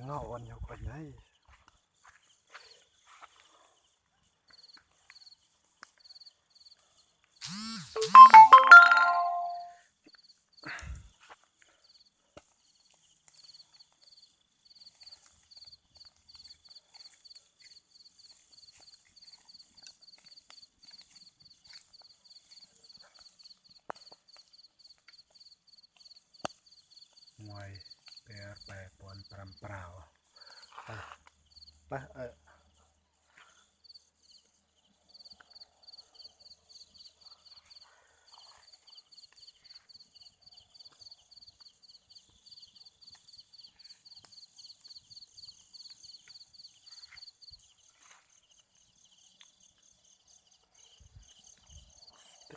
Ngọn nhiều quả nhảy. Ngoài bè bè bọn pram prao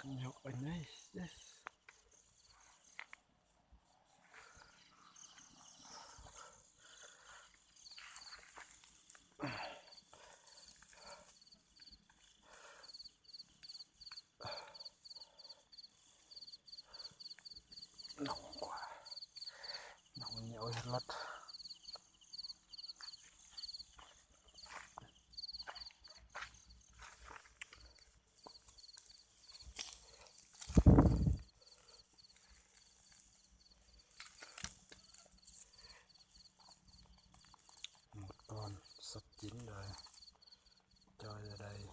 nhiều quả nhảy. Yes. Nóng quá, nóng nhiều hết lắm. Một con sắp chín rồi, cho ra đây.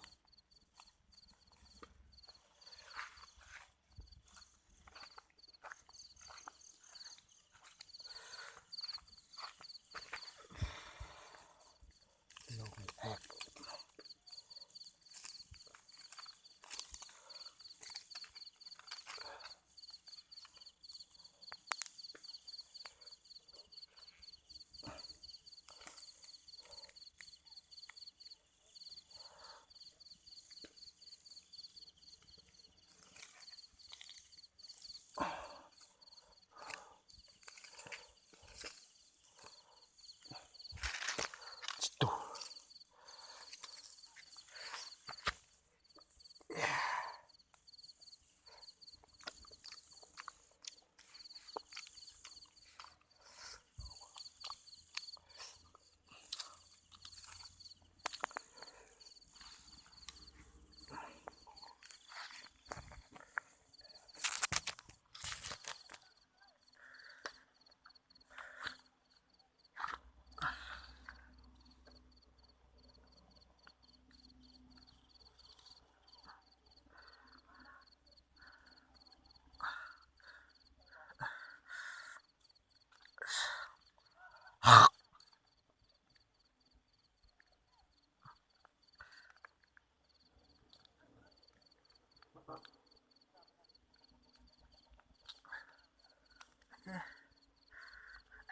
Lồng ạc.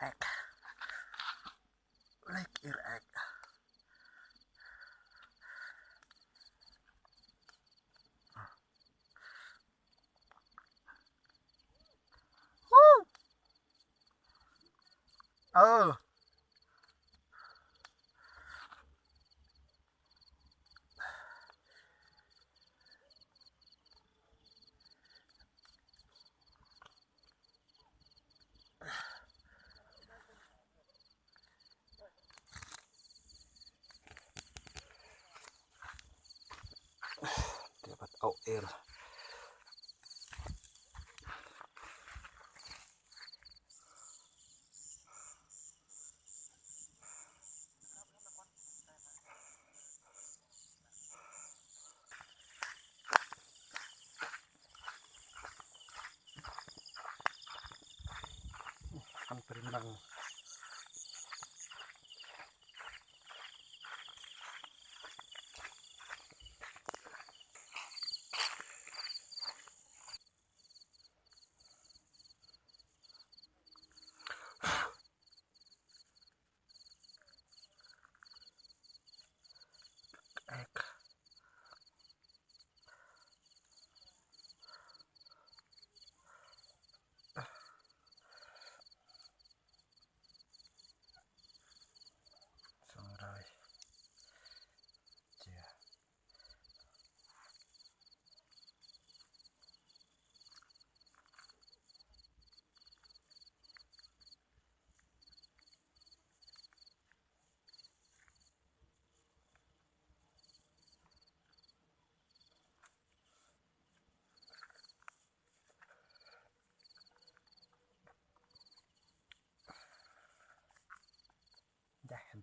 Egg. Lake ear egg. Woo! Dapat air. Hampir menang. Egg.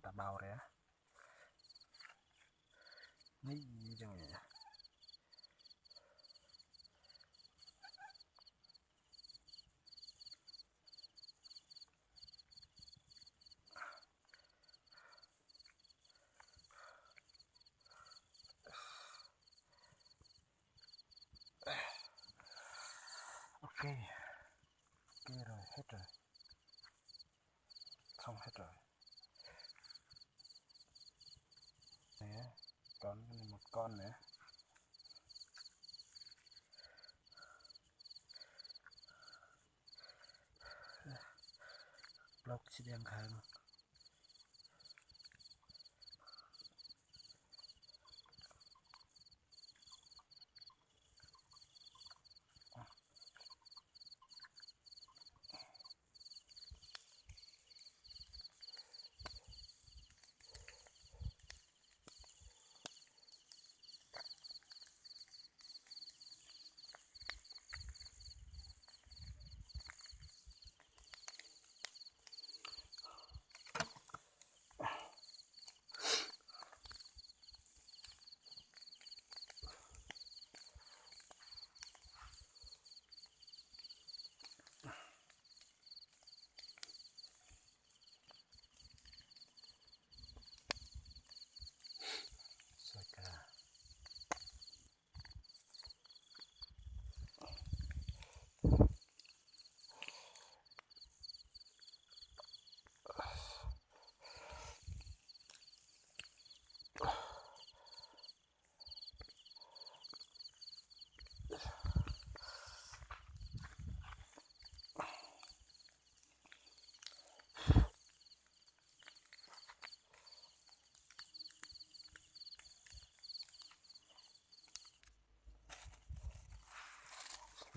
ta bao đấy mấy chẳng nhỉ ok rồi hết rồi xong hết rồi nè còn một con nữa lộc xí đen khang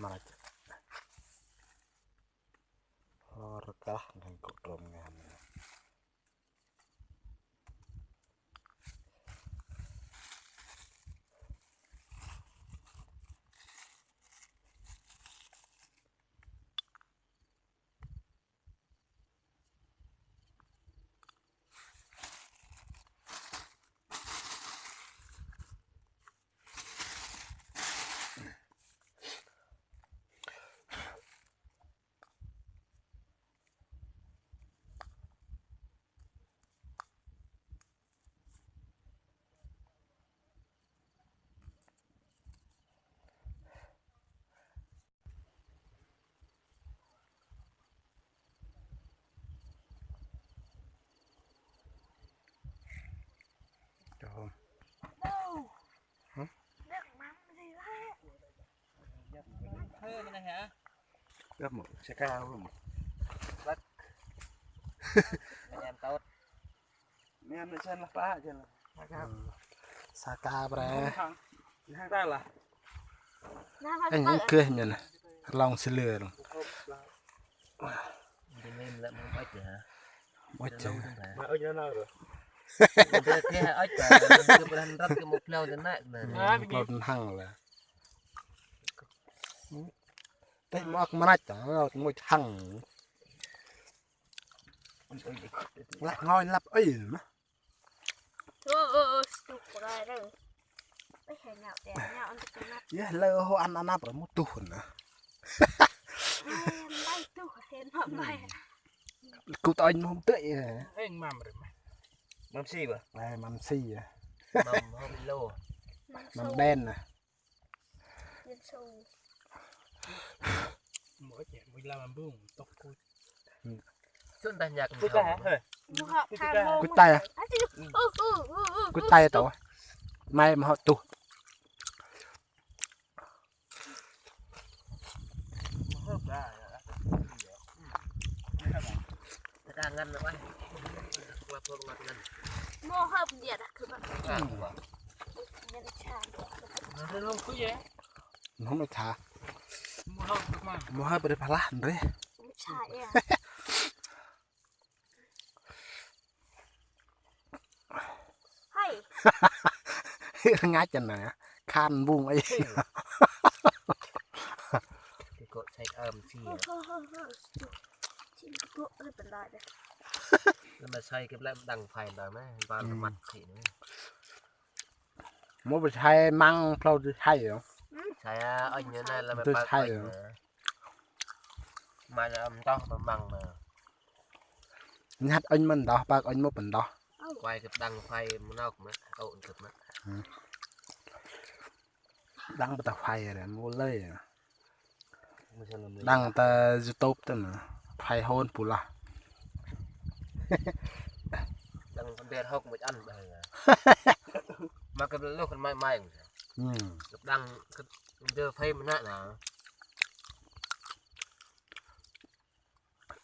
mà lo rekah dan kodrongan không Thơ này hả? gấp một xe cao rồi Anh em tốt. Mấy em lên là phá chứ là sa ca bre hàng ta là anh những cười nhìn lòng xì lừa rồi Thì nên là muốn ếch hả? mỗi trời mà ơi như nào rồi Thế ếch và cứ bên rất cái một lâu thế này lột hăng là đây mọc mà nách đó ngồi hăng lại ngồi lặp ấy mà chụp rồi đâyไม่เห็นแนวแต่แนวอันตราย yeah lơ ho ăn ăn rồi một tuần nữa ไม่ตู้เห็นมาไม่ cụ tao anh không tưỡi anh mầm rồi mà Mâm xì bà? này mắm xì à Mâm hôm lô mắm đen nè เงินสูง mỗi chuyện mình làm bung tóc cút Chúng ta nhạc cút ra hả มุขทางโม cút tay à อ่ะจิ cút tay tao mai mà họ tụ hớp ra Thật ra ngăn rồi qua phương mặt ngăn โมเฮิบเดียดอะคือแบบ quả เงินชา nó lên không cứ vậy nó không được thả mua hớp được mà mua hơi bự phá lát đấy ไม่ใช่อ่ะ ให้ ngái chân này khan buông ấy Cái cột xay ẩm xì ชิมปุ๊บเลยเป็นไรเลย แล้วมาใส่กับแล้วดังไฟได้ไหมบานมัดขีนี่ mua bịch hay măng phao hay không ใช่อ้อยเนี่ยนั่นแล้วมา tôi ปา thay อ้อย rồi มาจะเอาต้องมาบังมา nhát anh mình đó bác anh mua bình đó ไฟกับดังไฟมันนอกมั้ยเอาอุ่นกับมั้ย đăng ta phai rồi mua lấy ไม่ใช่ลม đăng ta youtube tên là phai hôn phụ là ดังเบียร์หกหมดอันไปมากับลูกคนไม่กับดังกับเดือไฟมันน่ะนะ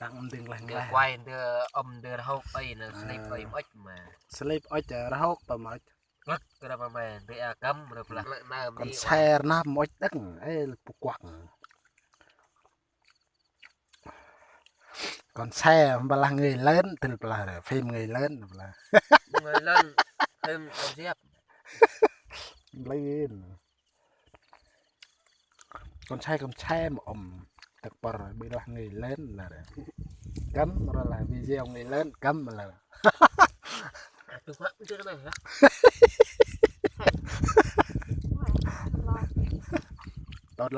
đăng tiếng lành เดือ lành ไฟเดืออมเดือหกไปนะสไลป์ไปมัดมา sleep ở chợ ra hốt bà mệt ก็กระมาเดือกำหรือเปล่าหน้า còn มี xe nó mệt đất ấy phụ quặng còn xe bà là người lớn từ là phim người lớn là เงินเล่นเพิ่มเทียบ lên con xe mà thật bà bị là người lớn là cấm rồi là video người lớn cấm là ถูกปะไม่ใช่ไหมฮะ